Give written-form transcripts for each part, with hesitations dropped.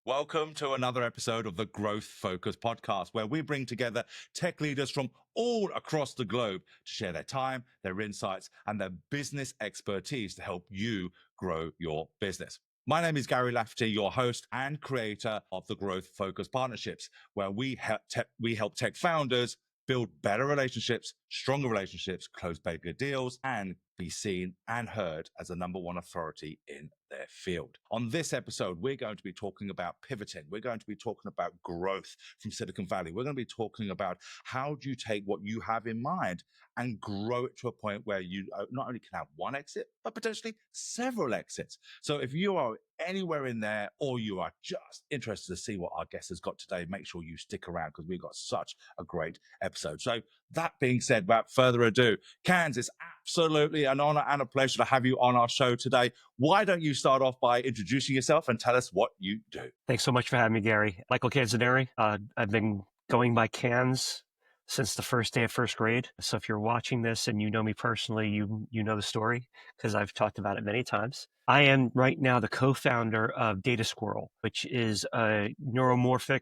Welcome to another episode of the Growth Focus podcast, where we bring together tech leaders from all across the globe to share their time, their insights, and their business expertise to help you grow your business. My name is Gary Lafferty, your host and creator of the Growth Focus Partnerships, where we help tech founders build better relationships, stronger relationships, close bigger deals, and be seen and heard as the number one authority in their field. On this episode, we're going to be talking about pivoting. We're going to be talking about growth from Silicon Valley. We're going to be talking about how do you take what you have in mind and grow it to a point where you not only can have one exit, but potentially several exits. So if you are anywhere in there or you are just interested to see what our guest has got today, make sure you stick around because we've got such a great episode. So that being said, without further ado, Canz, it's absolutely an honor and a pleasure to have you on our show today. Why don't you start off by introducing yourself and tell us what you do? Thanks so much for having me, Gary. Michael Canzoneri. I've been going by Canz since the first day of first grade. So if you're watching this and you know me personally, you know the story because I've talked about it many times. I am right now the co-founder of DataSqrl, which is a neuromorphic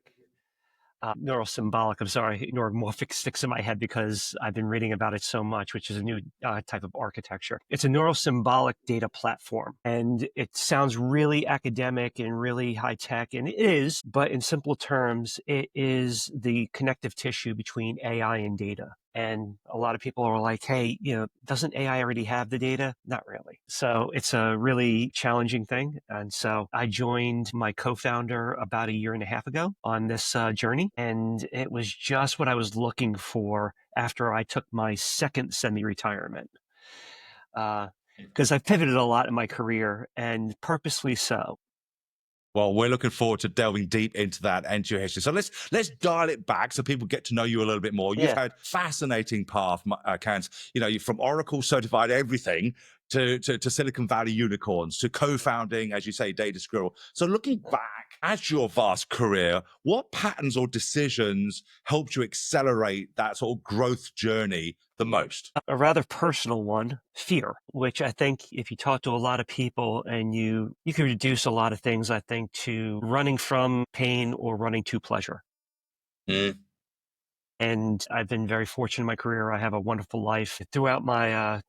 sticks in my head because I've been reading about it so much, which is a new type of architecture. It's a neurosymbolic data platform, and it sounds really academic and really high tech, and it is, but in simple terms, it is the connective tissue between AI and data. And a lot of people are like, hey, doesn't AI already have the data? Not really. So it's a really challenging thing. And so I joined my co-founder about a year and a half ago on this journey. And it was just what I was looking for after I took my second semi-retirement. Because I've pivoted a lot in my career, and purposely so. Well, we're looking forward to delving deep into that and to your history. So let's dial it back so people get to know you a little bit more. You've had fascinating path, Canz. You're from Oracle certified everything to Silicon Valley unicorns to co-founding, as you say, DataSqrl. So looking back at your vast career, what patterns or decisions helped you accelerate that sort of growth journey the most? A rather personal one, fear, which I think if you talk to a lot of people and you can reduce a lot of things, I think, to running from pain or running to pleasure. And I've been very fortunate in my career. I have a wonderful life. Throughout my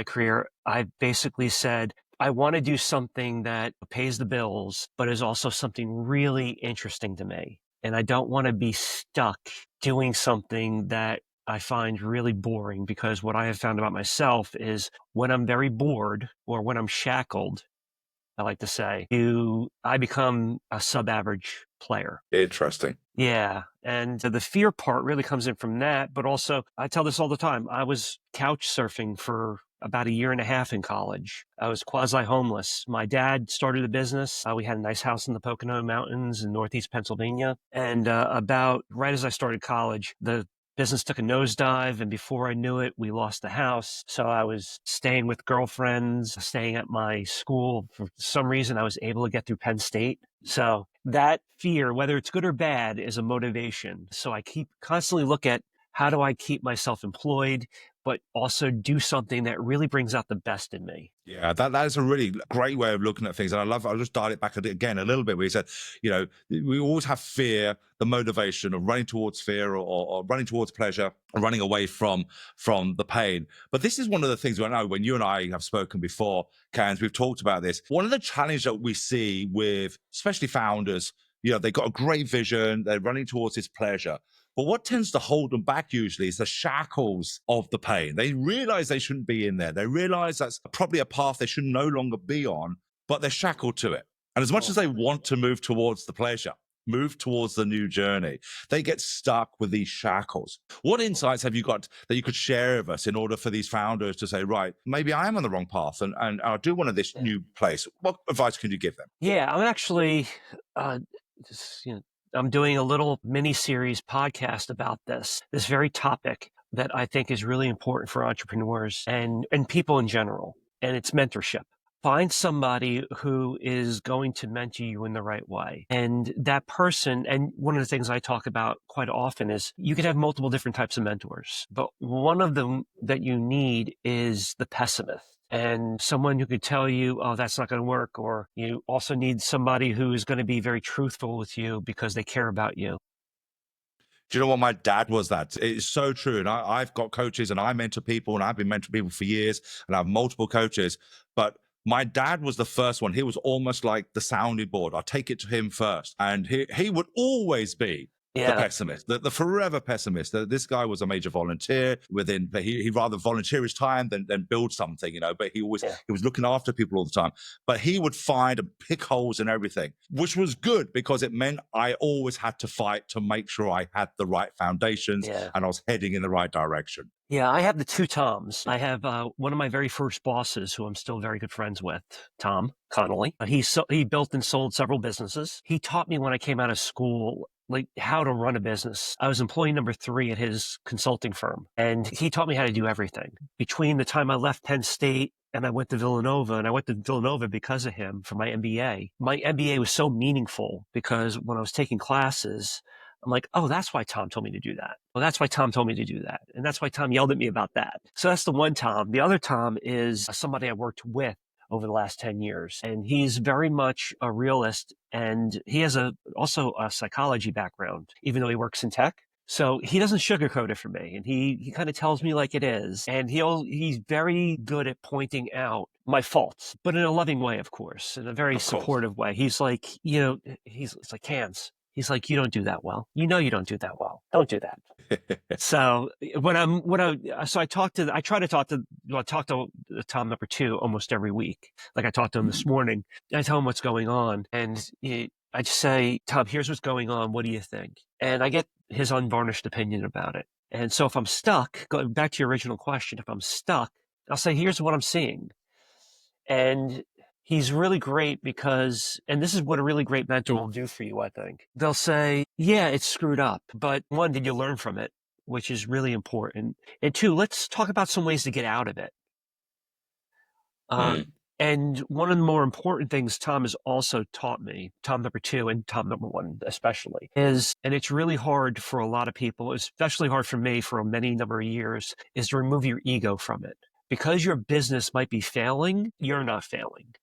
career, I basically said, I want to do something that pays the bills, but is also something really interesting to me. And I don't want to be stuck doing something that I find really boring, because what I have found about myself is when I'm very bored or when I'm shackled, I like to say, I become a sub-average player. Interesting. Yeah. And the fear part really comes in from that. But also, I tell this all the time. I was couch surfing for about a year and a half in college. I was quasi-homeless. My dad started a business. We had a nice house in the Pocono Mountains in Northeast Pennsylvania. And about right as I started college, the business took a nosedive, and before I knew it, we lost the house. So I was staying with girlfriends, staying at my school. For some reason, I was able to get through Penn State. So that fear, whether it's good or bad, is a motivation. So I constantly look at how do I keep myself employed, but also do something that really brings out the best in me. Yeah, that is a really great way of looking at things. And I'll just dial it back again a little bit, where you said, we always have fear, the motivation of running towards fear or running towards pleasure or running away from the pain. But this is one of the things I know when you and I have spoken before, Canz, we've talked about this. One of the challenges that we see with especially founders, they've got a great vision, they're running towards this pleasure. But what tends to hold them back usually is the shackles of the pain. They realize they shouldn't be in there. They realize that's probably a path they should no longer be on, but they're shackled to it. And as much as they want to move towards the pleasure, move towards the new journey, they get stuck with these shackles. What insights have you got that you could share with us in order for these founders to say, right, maybe I am on the wrong path and I do want this new place? What advice can you give them? Yeah, I'm actually I'm doing a little mini-series podcast about this very topic that I think is really important for entrepreneurs and people in general, and it's mentorship. Find somebody who is going to mentor you in the right way. And that person, and one of the things I talk about quite often is you can have multiple different types of mentors, but one of them that you need is the pessimist. and someone who could tell you, oh, that's not going to work. Or you also need somebody who is going to be very truthful with you because they care about you. Do you know what? My dad was that. It's so true. And I've got coaches and I mentor people and I've been mentoring people for years and I have multiple coaches. But my dad was the first one. He was almost like the sounding board. I take it to him first. And he would always be the Yeah, pessimist, the forever pessimist. This guy was a major volunteer within, he'd rather volunteer his time than build something, but he was looking after people all the time. But he would find and pick holes in everything, which was good because it meant I always had to fight to make sure I had the right foundations yeah. and I was heading in the right direction. Yeah, I have the two Toms. I have one of my very first bosses, who I'm still very good friends with, Tom Connolly. He built and sold several businesses. He taught me when I came out of school, like, how to run a business. I was employee number 3 at his consulting firm, and he taught me how to do everything. Between the time I left Penn State and I went to Villanova, and I went to Villanova because of him for my MBA. My MBA was so meaningful because when I was taking classes, I'm like, oh, that's why Tom told me to do that. Well, that's why Tom told me to do that. And that's why Tom yelled at me about that. So that's the one Tom. The other Tom is somebody I worked with over the last 10 years. And he's very much a realist. And he has also a psychology background, even though he works in tech. So he doesn't sugarcoat it for me. And he kind of tells me like it is. And he's very good at pointing out my faults, but in a loving way, of course, in a very supportive way. He's like, it's like, Canz. He's like, you don't do that well. You don't do that well. Don't do that. So I try to talk to Tom number 2 almost every week. Like I talked to him this morning. I tell him what's going on. And I just say, Tom, here's what's going on. What do you think? And I get his unvarnished opinion about it. And so if I'm stuck, going back to your original question, if I'm stuck, I'll say, here's what I'm seeing. And he's really great because, and this is what a really great mentor will do for you, I think. They'll say, yeah, it's screwed up, but 1, did you learn from it? Which is really important. And 2, let's talk about some ways to get out of it. And one of the more important things Tom has also taught me, Tom number 2 and Tom number 1 especially, is, and it's really hard for a lot of people, especially hard for me for a many number of years, is to remove your ego from it. Because your business might be failing, you're not failing.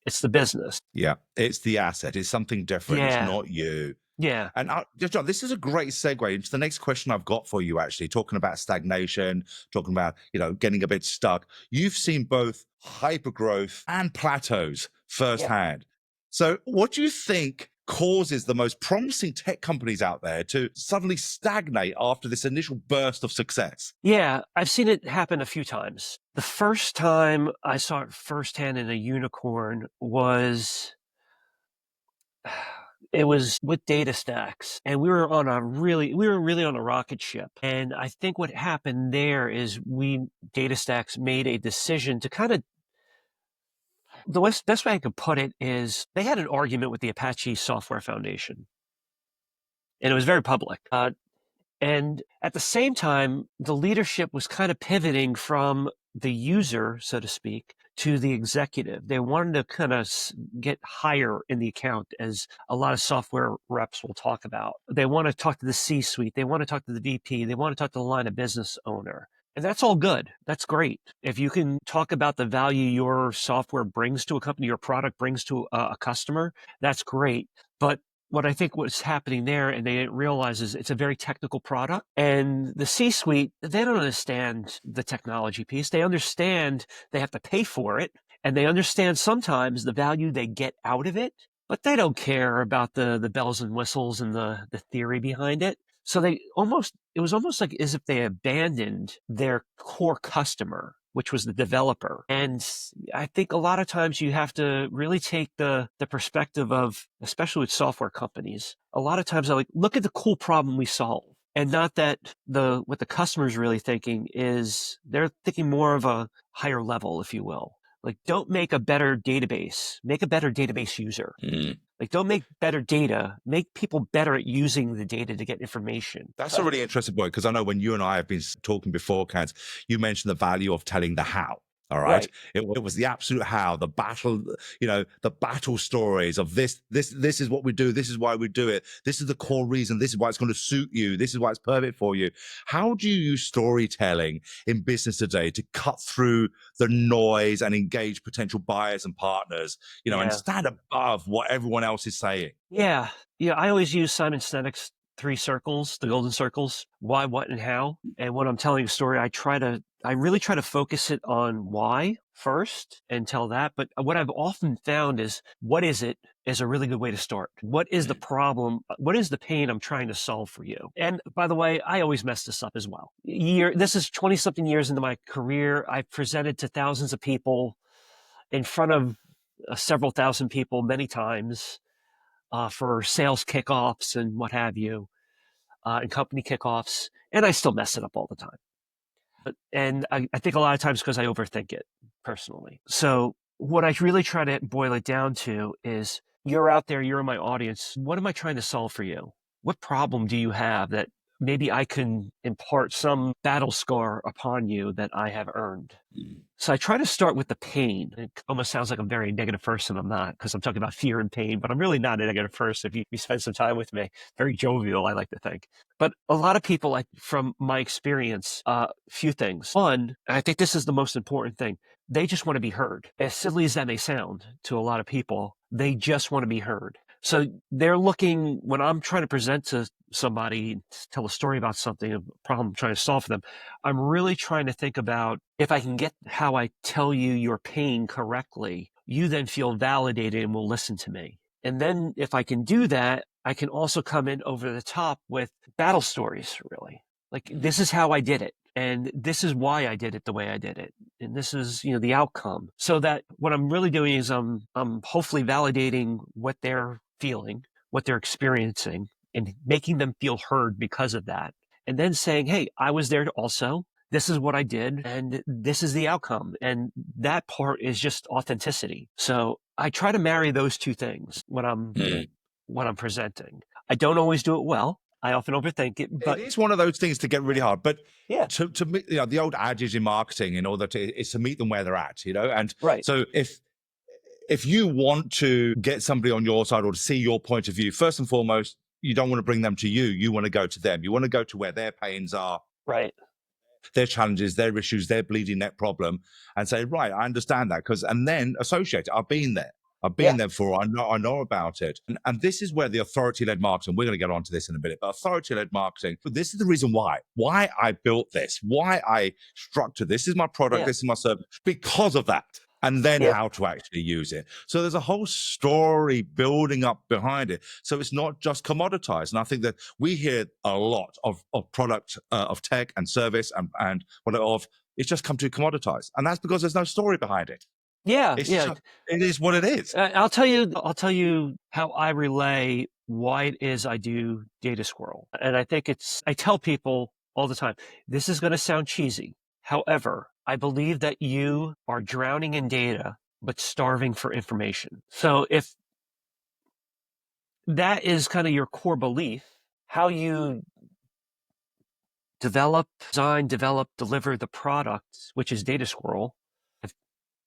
It's the business. Yeah, it's the asset. It's something different. Yeah. It's not you. Yeah. And John, this is a great segue into the next question I've got for you, actually, talking about stagnation, talking about, getting a bit stuck. You've seen both hypergrowth and plateaus firsthand. Yeah. So what do you think causes the most promising tech companies out there to suddenly stagnate after this initial burst of success? Yeah, I've seen it happen a few times. The first time I saw it firsthand in a unicorn was... It was with DataStax, and we were really on a rocket ship. And I think what happened there is DataStax made a decision to kind of, the best way I could put it is they had an argument with the Apache Software Foundation, and it was very public. And at the same time, the leadership was kind of pivoting from the user, so to speak, to the executive. They wanted to kind of get higher in the account, as a lot of software reps will talk about. They want to talk to the C-suite. They want to talk to the VP. They want to talk to the line of business owner. And that's all good. That's great. If you can talk about the value your software brings to a company, your product brings to a customer, that's great. But what I think was happening there, and they didn't realize, is it's a very technical product. And the C-suite, they don't understand the technology piece. They understand they have to pay for it, and they understand sometimes the value they get out of it, but they don't care about the bells and whistles and the theory behind it. So it was almost like as if they abandoned their core customer, which was the developer. And I think a lot of times you have to really take the perspective of, especially with software companies, a lot of times I look at the cool problem we solve. And not that what the customer's really thinking is, they're thinking more of a higher level, if you will. Like, don't make a better database, make a better database user. Like, don't make better data, make people better at using the data to get information. That's a really interesting point, because I know when you and I have been talking before, Canz, you mentioned the value of telling the how. All right. Right. It was the absolute how, the battle, the battle stories of this is what we do. This is why we do it. This is the core reason. This is why it's going to suit you. This is why it's perfect for you. How do you use storytelling in business today to cut through the noise and engage potential buyers and partners, and Yeah. stand above what everyone else is saying? Yeah. Yeah. I always use Simon Sinek's three circles, the golden circles: why, what, and how. And when I'm telling a story, I really try to focus it on why first and tell that. But what I've often found is what is it is a really good way to start. What is the problem? What is the pain I'm trying to solve for you? And by the way, I always mess this up as well. This is 20 something years into my career. I've presented to thousands of people in front of several thousand people many times for sales kickoffs and what have you, and company kickoffs. And I still mess it up all the time. And I think a lot of times because I overthink it personally. So what I really try to boil it down to is you're out there, you're in my audience. What am I trying to solve for you? What problem do you have that maybe I can impart some battle scar upon you that I have earned? So I try to start with the pain. It almost sounds like I'm a very negative person. I'm not, because I'm talking about fear and pain, but I'm really not a negative person. If you spend some time with me, very jovial, I like to think. But a lot of people, like from my experience, few things. One, and I think this is the most important thing, they just want to be heard. As silly as that may sound to a lot of people, they just want to be heard. So they're looking, when I'm trying to present to somebody, tell a story about something, a problem I'm trying to solve for them, I'm really trying to think about if I can get how I tell you your pain correctly, you then feel validated and will listen to me. And then if I can do that, I can also come in over the top with battle stories, really. Like, this is how I did it. And this is why I did it the way I did it. And this is, the outcome. So that what I'm really doing is I'm hopefully validating what they're feeling, what they're experiencing, and making them feel heard because of that. And then saying, hey, I was there also. This is what I did, and this is the outcome. And that part is just authenticity. So I try to marry those two things when I'm presenting. I don't always do it well. I often overthink it, but It is one of those things to get really hard. But yeah, to meet, the old adage in marketing, in order to is to meet them where they're at, and right. so if you want to get somebody on your side or to see your point of view, first and foremost, you don't want to bring them to you. You want to go to them. You want to go to where their pains are, Right. their challenges, their issues, their bleeding neck problem, and say, right, I understand that, and then associate it. I've been there. I've Yeah. been there before. I know about it. And this is where the authority-led marketing, we're going to get onto this in a minute, but authority-led marketing, this is the reason why I built this, why I structured this. This is my product. Yeah. This is my service, because of that. And then Yeah. how to actually use it. So there's a whole story building up behind it. So it's not just commoditized. And I think that we hear a lot of product, of tech and service and it's just come to commoditize. And that's because there's no story behind it. Yeah. It's Yeah. just, it is what it is. I'll tell you how I relay why it is I do DataSqrl. And I tell people all the time, this is going to sound cheesy. However, I believe that you are drowning in data, but starving for information. So if that is kind of your core belief, how you design, develop, deliver the product, which is DataSqrl,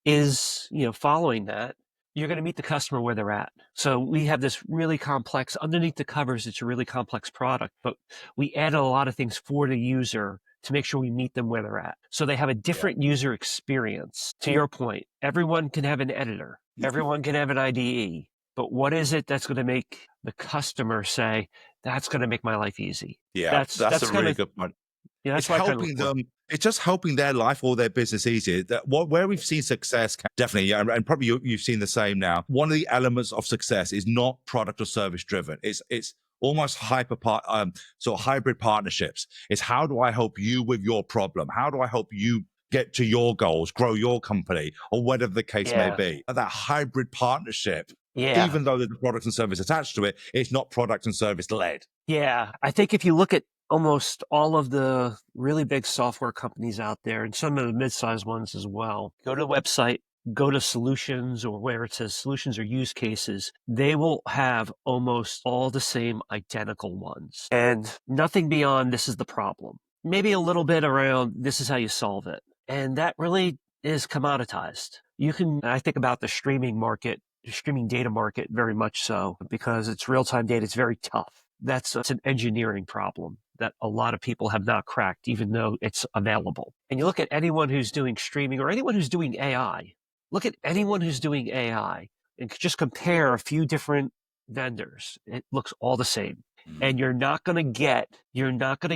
is, following that, you're going to meet the customer where they're at. So we have this really complex, underneath the covers, it's a really complex product, but we added a lot of things for the user to make sure we meet them where they're at. So they have a different user experience. To your point, everyone can have an editor. Everyone can have an IDE. But what is it that's going to make the customer say, that's going to make my life easy? Yeah, that's a really good point. Yeah, that's It's what I kind of look helping for. them. It's just helping their life or their business easier. Where we've seen success, definitely, yeah, and probably you've seen the same now. One of the elements of success is not product or service driven. It's almost sort of hybrid partnerships. It's how do I help you with your problem? How do I help you get to your goals, grow your company, or whatever the case may Yeah. be? That hybrid partnership, Yeah. even though there's a product and service attached to it, it's not product and service led. Yeah. I think if you look at almost all of the really big software companies out there and some of the mid-sized ones as well, go to the website, go to solutions or where it says solutions or use cases, they will have almost all the same identical ones and nothing beyond this is the problem. Maybe a little bit around this is how you solve it. And that really is commoditized. You can, I think about the streaming market, the streaming data market very much so, because it's real-time data. It's very tough. It's an engineering problem that a lot of people have not cracked, even though it's available. And you look at anyone who's doing streaming or anyone who's doing AI, look at anyone who's doing AI and just compare a few different vendors. It looks all the same. And you're not going to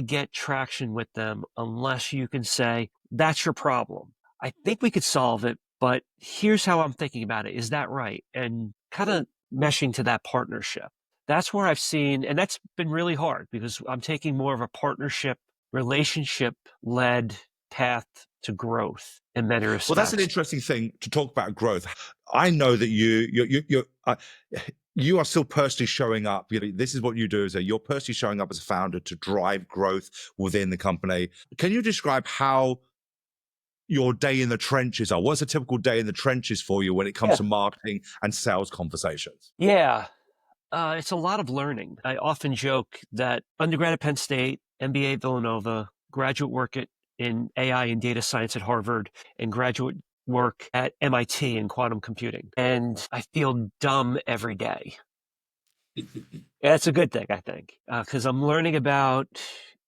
get traction with them unless you can say, that's your problem. I think we could solve it, but here's how I'm thinking about it. Is that right? And kind of meshing to that partnership. That's where I've seen, and that's been really hard because I'm taking more of a partnership, relationship led path to growth in many respects. Well, that's an interesting thing to talk about growth. I know that you are still personally showing up. This is what you do, is that you're personally showing up as a founder to drive growth within the company. Can you describe how your day in the trenches are? What's a typical day in the trenches for you when it comes to marketing and sales conversations? Yeah. It's a lot of learning. I often joke that undergrad at Penn State, MBA at Villanova, graduate work in AI and data science at Harvard, and graduate work at MIT in quantum computing. And I feel dumb every day. That's a good thing, I think, because I'm learning about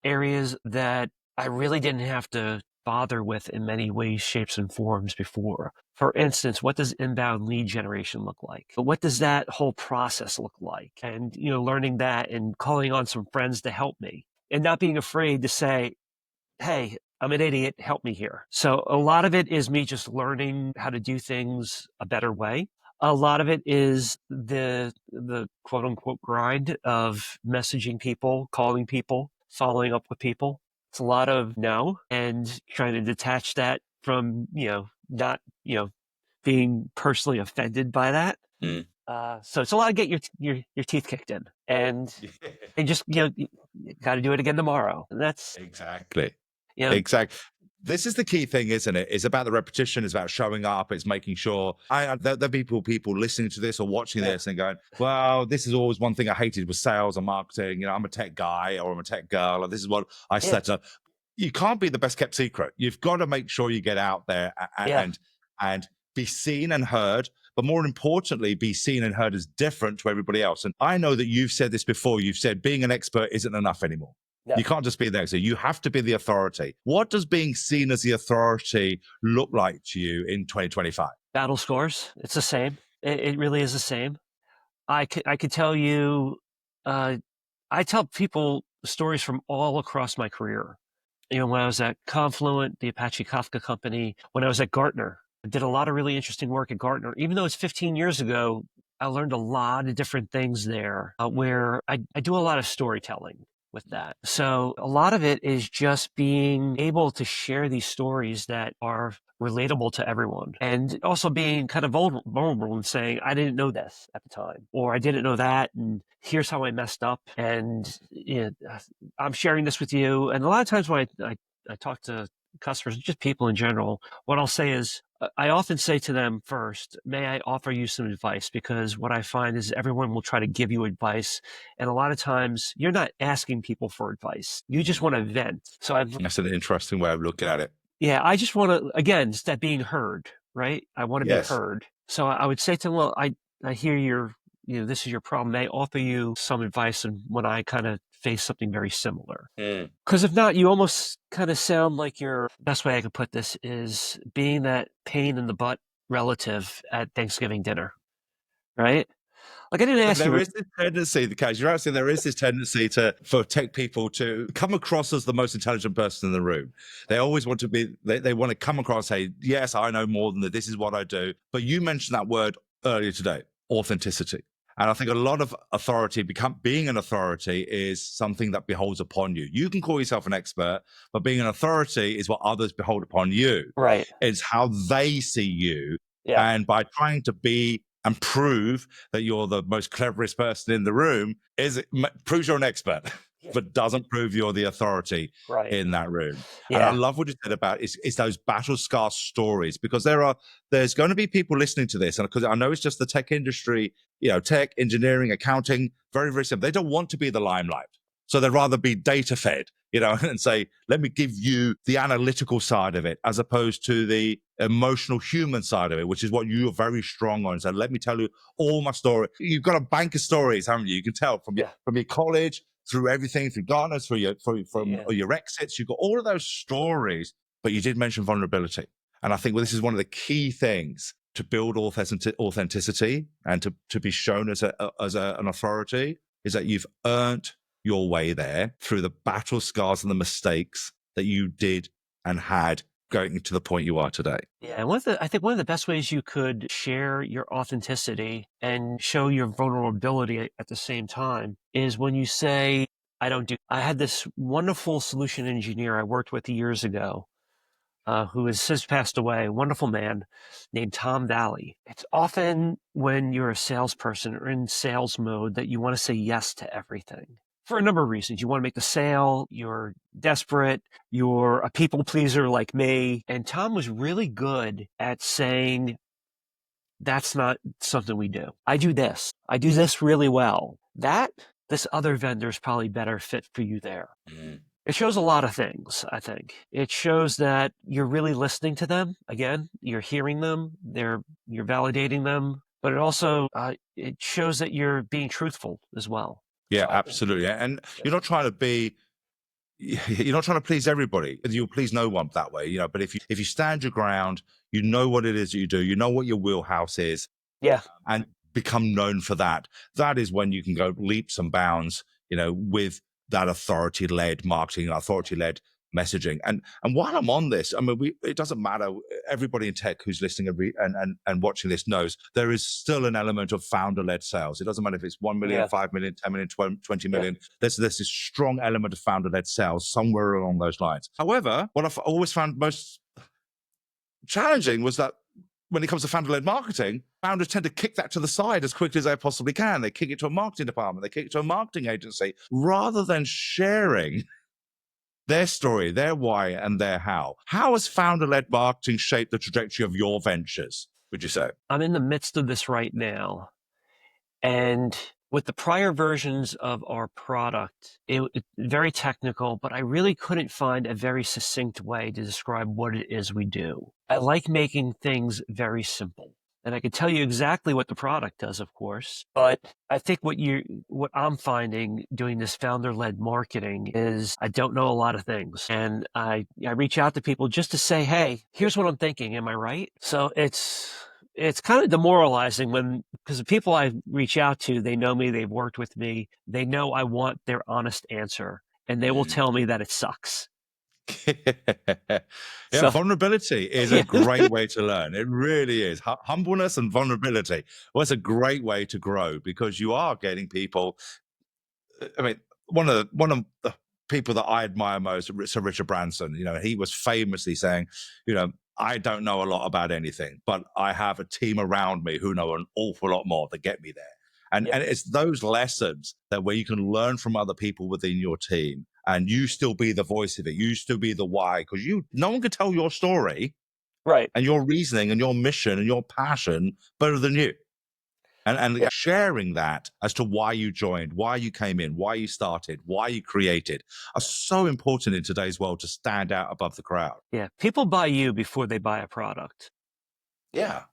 areas that I really didn't have to bother with in many ways, shapes, and forms before. For instance, what does inbound lead generation look like? What does that whole process look like? And, learning that and calling on some friends to help me and not being afraid to say, hey, I'm an idiot, help me here. So a lot of it is me just learning how to do things a better way. A lot of it is the quote unquote grind of messaging people, calling people, following up with people. It's a lot of no and trying to detach that from, not, being personally offended by that. So it's a lot of get your teeth kicked in and just, you got to do it again tomorrow. And that's exactly. Exactly. This is the key thing, isn't it? It's about the repetition. It's about showing up. It's making sure. There'll be people listening to this or watching this and going, well, this is always one thing I hated was sales and marketing. I'm a tech guy or I'm a tech girl, or this is what I set up. You can't be the best kept secret. You've got to make sure you get out there and be seen and heard, but more importantly, be seen and heard as different to everybody else. And I know that you've said this before. You've said being an expert isn't enough anymore. No. You can't just be the expert. You have to be the authority. What does being seen as the authority look like to you in 2025? Battle scores. It's the same. It really is the same. I could tell you, I tell people stories from all across my career. When I was at Confluent, the Apache Kafka company, when I was at Gartner, I did a lot of really interesting work at Gartner. Even though it's 15 years ago, I learned a lot of different things there where I do a lot of storytelling with that. So a lot of it is just being able to share these stories that are relatable to everyone and also being kind of vulnerable and saying, I didn't know this at the time, or I didn't know that. And here's how I messed up. And I'm sharing this with you. And a lot of times when I talk to customers, just people in general, what I'll say is, I often say to them first, may I offer you some advice? Because what I find is everyone will try to give you advice. And a lot of times you're not asking people for advice. You just want to vent. So that's an interesting way of looking at it. Yeah. I just want to, again, it's that being heard, right? I want to be heard. So I would say to them, well, I hear this is your problem. May I offer you some advice? And when I kind of face something very similar. Because if not, you almost kind of sound like best way I could put this is being that pain in the butt relative at Thanksgiving dinner, right? Like I didn't ask you. There is this tendency, you're actually, there is this tendency for tech people to come across as the most intelligent person in the room. They always want to be, they want to come across and say, yes, I know more than that. This is what I do. But you mentioned that word earlier today, authenticity. And I think a lot of authority, being an authority is something that beholds upon you. You can call yourself an expert, but being an authority is what others behold upon you. Right. It's how they see you. Yeah. And by trying to be and prove that you're the most cleverest person in the room, proves you're an expert, but doesn't prove you're the authority in that room. Yeah. And I love what you said about it's those battle scar stories, because there's going to be people listening to this, and because I know it's just the tech industry, tech, engineering, accounting, very, very simple. They don't want to be the limelight. So they'd rather be data fed, and say, let me give you the analytical side of it, as opposed to the emotional human side of it, which is what you're very strong on. So let me tell you all my story. You've got a bank of stories, haven't you? You can tell from your college, through everything, through Gartner, from your exits. You've got all of those stories, but you did mention vulnerability. And I think this is one of the key things to build authenticity and to be shown as an authority, is that you've earned your way there through the battle scars and the mistakes that you did and had going to the point you are today. Yeah, I think one of the best ways you could share your authenticity and show your vulnerability at the same time is when you say, I had this wonderful solution engineer I worked with years ago, who has since passed away, a wonderful man named Tom Valley. It's often when you're a salesperson or in sales mode that you want to say yes to everything. For a number of reasons. You want to make the sale, you're desperate, you're a people pleaser like me. And Tom was really good at saying, that's not something we do. I do this really well. This other vendor is probably better fit for you there. Mm. It shows a lot of things, I think. It shows that you're really listening to them. Again, you're hearing them, you're validating them, but it also, it shows that you're being truthful as well. Yeah, absolutely. And you're not trying to please everybody. You'll please no one that way, but if you stand your ground, you know what it is that you do, you know what your wheelhouse is. Yeah. And become known for that. That is when you can go leaps and bounds, with that authority-led marketing, authority-led messaging. And while I'm on this, I mean, it doesn't matter. Everybody in tech who's listening and watching this knows there is still an element of founder-led sales. It doesn't matter if it's 1 million, 5 million, 10 million, 20 million. There's this strong element of founder-led sales somewhere along those lines. However, what I've always found most challenging was that when it comes to founder-led marketing, founders tend to kick that to the side as quickly as they possibly can. They kick it to a marketing department. They kick it to a marketing agency, rather than sharing their story, their why, and their how. How has founder-led marketing shaped the trajectory of your ventures, would you say? I'm in the midst of this right now. And with the prior versions of our product, it very technical, but I really couldn't find a very succinct way to describe what it is we do. I like making things very simple. And I can tell you exactly what the product does, of course. But I think what I'm finding doing this founder-led marketing is I don't know a lot of things. And I reach out to people just to say, hey, here's what I'm thinking. Am I right? So it's kind of demoralizing because the people I reach out to, they know me, they've worked with me, they know I want their honest answer, and they will tell me that it sucks. Vulnerability is a great way to learn. It really is. Humbleness and vulnerability. Well, it's a great way to grow, because you are getting people. I mean, one of the people that I admire most, Sir Richard Branson, he was famously saying, I don't know a lot about anything, but I have a team around me who know an awful lot more to get me there. And it's those lessons where you can learn from other people within your team, and you still be the voice of it. You still be the why, because no one can tell your story, right, and your reasoning and your mission and your passion better than you. And sharing that as to why you joined, why you came in, why you started, why you created, are so important in today's world to stand out above the crowd. Yeah, people buy you before they buy a product. Yeah.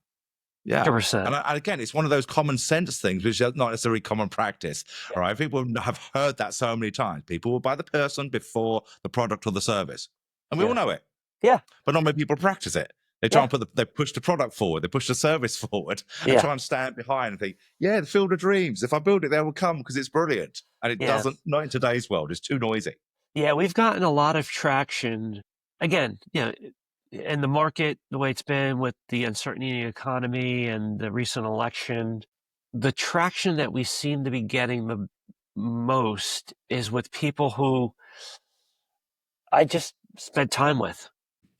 100%. And again, it's one of those common sense things, which is not necessarily common practice. Yeah. All right. People have heard that so many times. People will buy the person before the product or the service. And we all know it. Yeah. But not many people practice it. They try and they push the product forward, they push the service forward, and try and stand behind and think, the field of dreams. If I build it, they will come because it's brilliant. And it doesn't, not in today's world. It's too noisy. Yeah, we've gotten a lot of traction. Again, in the market, the way it's been with the uncertainty in the economy and the recent election, the traction that we seem to be getting the most is with people who I just spent time with,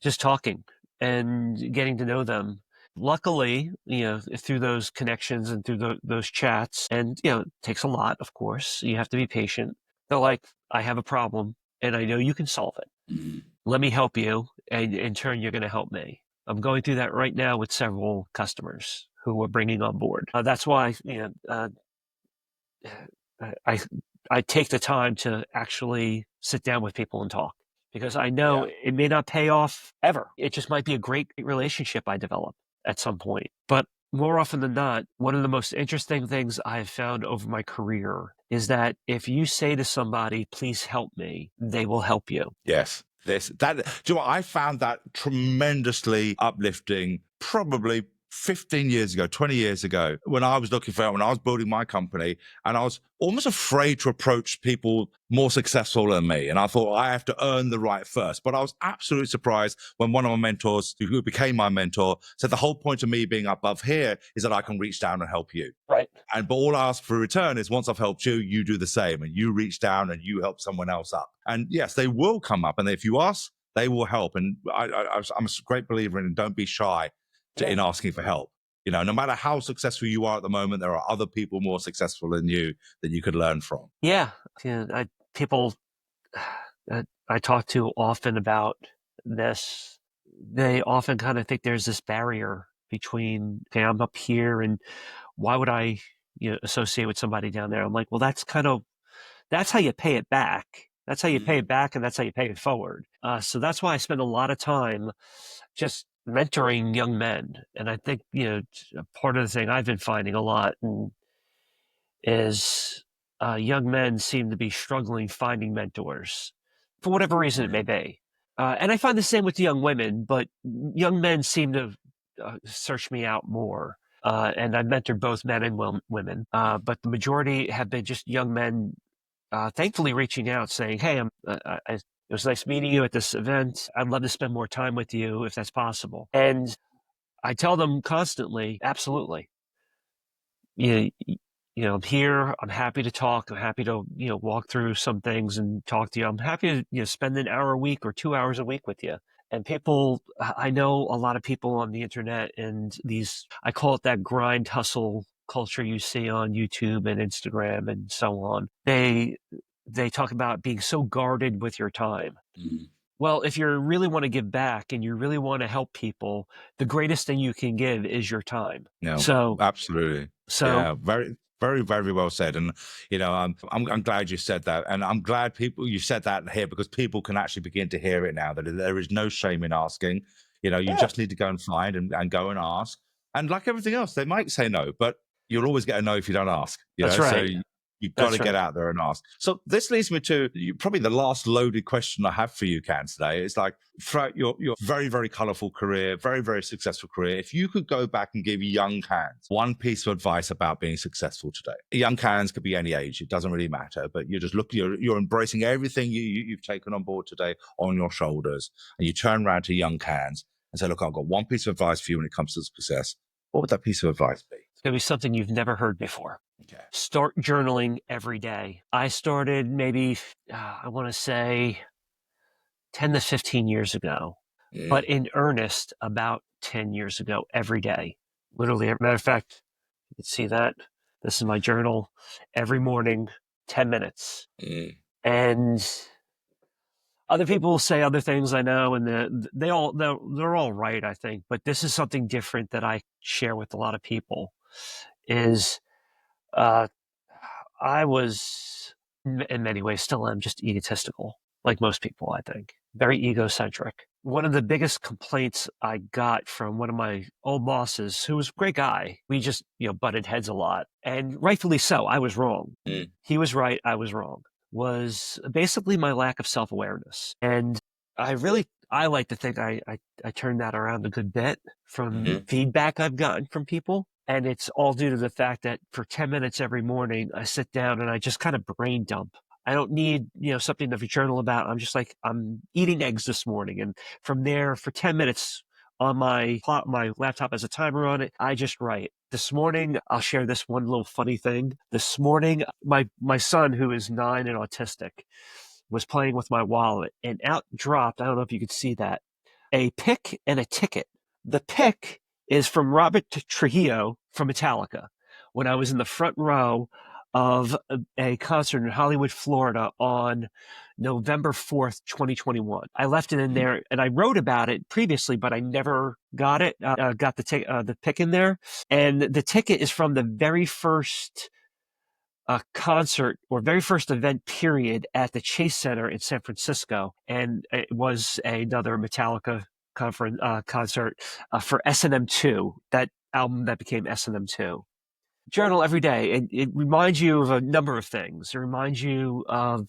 just talking and getting to know them. Luckily, through those connections and through those chats, and, it takes a lot, of course. You have to be patient. They're like, I have a problem and I know you can solve it. Mm-hmm. Let me help you. And in turn, you're going to help me. I'm going through that right now with several customers who we're bringing on board. That's why, I take the time to actually sit down with people and talk, because I know it may not pay off ever. It just might be a great relationship I develop at some point. But more often than not, one of the most interesting things I've found over my career is that if you say to somebody, please help me, they will help you. Yes. Do you know what? I found that tremendously uplifting, probably 15 years ago, 20 years ago, when I was when I was building my company, and I was almost afraid to approach people more successful than me. And I thought I have to earn the right first. But I was absolutely surprised when one of my mentors, who became my mentor, said the whole point of me being above here is that I can reach down and help you. Right. But all I ask for return is once I've helped you, you do the same, and you reach down and you help someone else up. And yes, they will come up, and if you ask, they will help. And I'm a great believer in don't be shy in asking for help. You know, no matter how successful you are at the moment, there are other people more successful than you that you could learn from. Yeah, people I talk to often about this, they often kind of think there's this barrier between, okay, I'm up here and why would I associate with somebody down there? I'm like, well, that's how you pay it back. That's how you pay it back, and that's how you pay it forward. So that's why I spend a lot of time just mentoring young men. And I think, part of the thing I've been finding a lot is young men seem to be struggling finding mentors for whatever reason it may be. And I find the same with young women, but young men seem to search me out more. And I've mentored both men and women, but the majority have been just young men, thankfully reaching out saying, hey, it was nice meeting you at this event. I'd love to spend more time with you if that's possible. And I tell them constantly, absolutely. I'm here. I'm happy to talk. I'm happy to, walk through some things and talk to you. I'm happy to, spend an hour a week or 2 hours a week with you. And I know a lot of people on the internet and I call it that grind hustle culture you see on YouTube and Instagram and so on. They talk about being so guarded with your time. Mm-hmm. Well, if you really want to give back and you really want to help people, the greatest thing you can give is your time. No, so absolutely. So yeah, very, very, very well said. And, I'm glad you said that. And I'm glad you said that here, because people can actually begin to hear it now, that there is no shame in asking. You just need to go and find and go and ask. And like everything else, they might say no, but you'll always get a no if you don't ask. That's right. So you've got to get out there and ask. So this leads me to probably the last loaded question I have for you, Canz, today. It's like, throughout your very, very colorful career, very, very successful career, if you could go back and give young Canz one piece of advice about being successful today. Young Canz could be any age. It doesn't really matter, but you're embracing everything you've taken on board today on your shoulders, and you turn around to young Canz and say, look, I've got one piece of advice for you when it comes to success. What would that piece of advice be? It's going to be something you've never heard before. Okay. Start journaling every day. I started maybe, I want to say 10 to 15 years ago, but in earnest about 10 years ago, every day. Literally, as a matter of fact, you can see that. This is my journal. Every morning, 10 minutes. And other people say other things, I know, and they're all right, I think. But this is something different that I share with a lot of people. Is I was, in many ways, still am just egotistical, like most people, I think. Very egocentric. One of the biggest complaints I got from one of my old bosses, who was a great guy, we just, butted heads a lot. And rightfully so, I was wrong. He was right, I was wrong. Was basically my lack of self-awareness. And I like to think I turned that around a good bit from feedback I've gotten from people. And it's all due to the fact that for 10 minutes every morning, I sit down and I just kind of brain dump. I don't need, something to journal about. I'm just like, I'm eating eggs this morning. And from there, for 10 minutes on my laptop has a timer on it, I just write. This morning, I'll share this one little funny thing. This morning, my son, who is 9 and autistic, was playing with my wallet, and out dropped, I don't know if you could see that, a pick and a ticket. The pick is from Robert Trujillo from Metallica, when I was in the front row of a concert in Hollywood, Florida on November 4th, 2021. I left it in there, and I wrote about it previously, but I never got it. Got the pick in there. And the ticket is from the very first concert or very first event period at the Chase Center in San Francisco. And it was another Metallica concert for S&M2, that album that became S&M2. Journal every day. It reminds you of a number of things. It reminds you of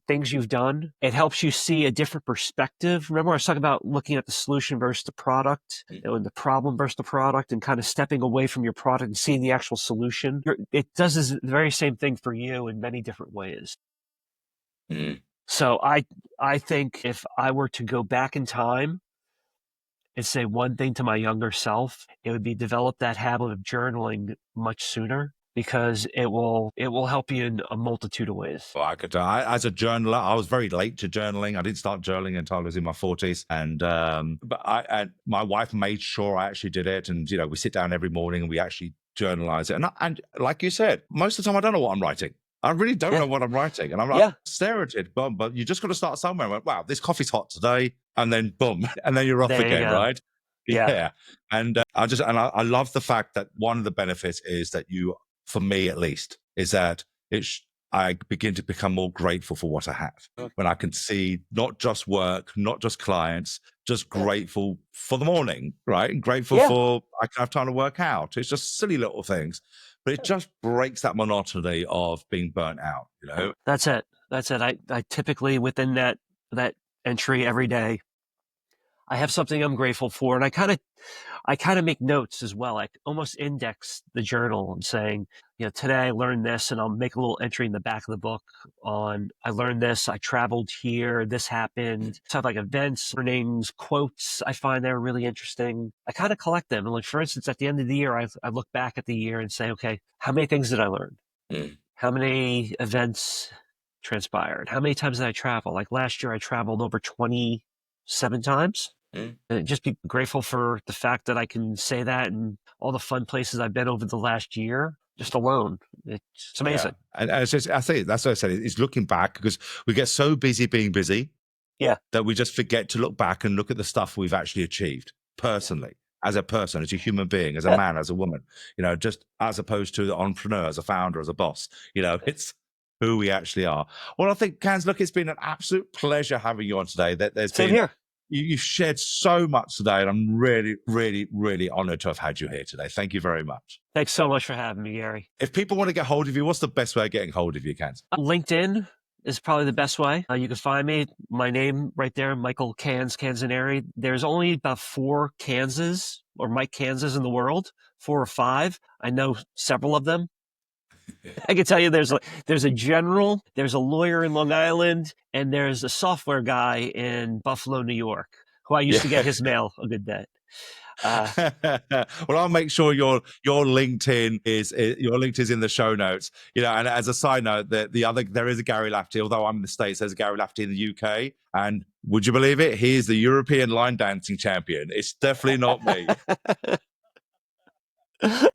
things you've done. It helps you see a different perspective. Remember, I was talking about looking at the solution versus the product, and the problem versus the product, and kind of stepping away from your product and seeing the actual solution. It does the very same thing for you in many different ways. So I think if I were to go back in time and say one thing to my younger self, it would be develop that habit of journaling much sooner, because it will help you in a multitude of ways. Well, as a journaler, I was very late to journaling. I didn't start journaling until I was in my 40s. And my wife made sure I actually did it. And, we sit down every morning and we actually journalize it. And like you said, most of the time I don't know what I'm writing. I really don't know what I'm writing. And I'm like, stare at it, boom. But you just got to start somewhere. I went, wow, this coffee's hot today. And then boom. And then you're off again, right? Yeah. And I love the fact that one of the benefits is that for me at least, is that I begin to become more grateful for what I have. When I can see not just work, not just clients, just grateful for the morning, right? And grateful for I can have time to work out. It's just silly little things. But it just breaks that monotony of being burnt out, That's it. I typically, within that entry every day, I have something I'm grateful for. And I kind of make notes as well. I almost index the journal and saying, today I learned this, and I'll make a little entry in the back of the book on, I learned this, I traveled here, this happened. So I have like events, learnings, quotes I find they're really interesting. I kind of collect them. And like, for instance, at the end of the year, I look back at the year and say, okay, how many things did I learn? How many events transpired? How many times did I travel? Like last year, I traveled over 27 times. And just be grateful for the fact that I can say that, and all the fun places I've been over the last year, just alone. It's amazing. Yeah. And I say that's what I said. It's looking back, because we get so busy being busy, that we just forget to look back and look at the stuff we've actually achieved personally, as a person, as a human being, as a man, as a woman. Just as opposed to the entrepreneur, as a founder, as a boss. It's who we actually are. Well, I think, Canz, look, it's been an absolute pleasure having you on today. Same here. You've shared so much today, and I'm really, really, really honored to have had you here today. Thank you very much. Thanks so much for having me, Gary. If people want to get hold of you, what's the best way of getting hold of you, Canz? LinkedIn is probably the best way. You can find me, my name right there, Michael Canzoneri. There's only about 4 Canzes or Mike Canzes in the world, 4 or 5. I know several of them. I can tell you there's a general, there's a lawyer in Long Island, and there's a software guy in Buffalo, New York, who I used to get his mail a good bit. Well, I'll make sure your LinkedIn is in the show notes. And as a side note, there is a Gary Lafferty. Although I'm in the States, there's a Gary Lafferty in the UK, and would you believe it? He is the European line dancing champion. It's definitely not me.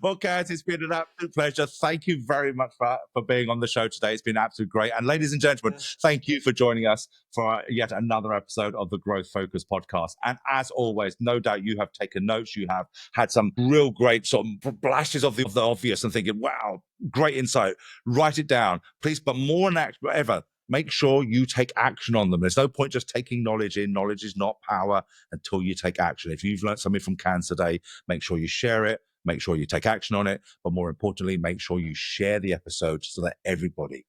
Well, Canz, it's been an absolute pleasure. Thank you very much for being on the show today. It's been absolutely great. And ladies and gentlemen, thank you for joining us for yet another episode of the Growth Focus podcast. And as always, no doubt you have taken notes. You have had some real great sort of flashes of the obvious and thinking, wow, great insight. Write it down, please. But more than ever, make sure you take action on them. There's no point just taking knowledge in. Knowledge is not power until you take action. If you've learned something from Canz today, make sure you share it. Make sure you take action on it. But more importantly, make sure you share the episode so that everybody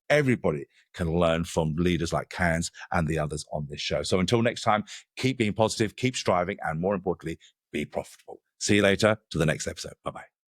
can learn from leaders like Canz and the others on this show. So until next time, keep being positive, keep striving, and more importantly, be profitable. See you later to the next episode. Bye-bye.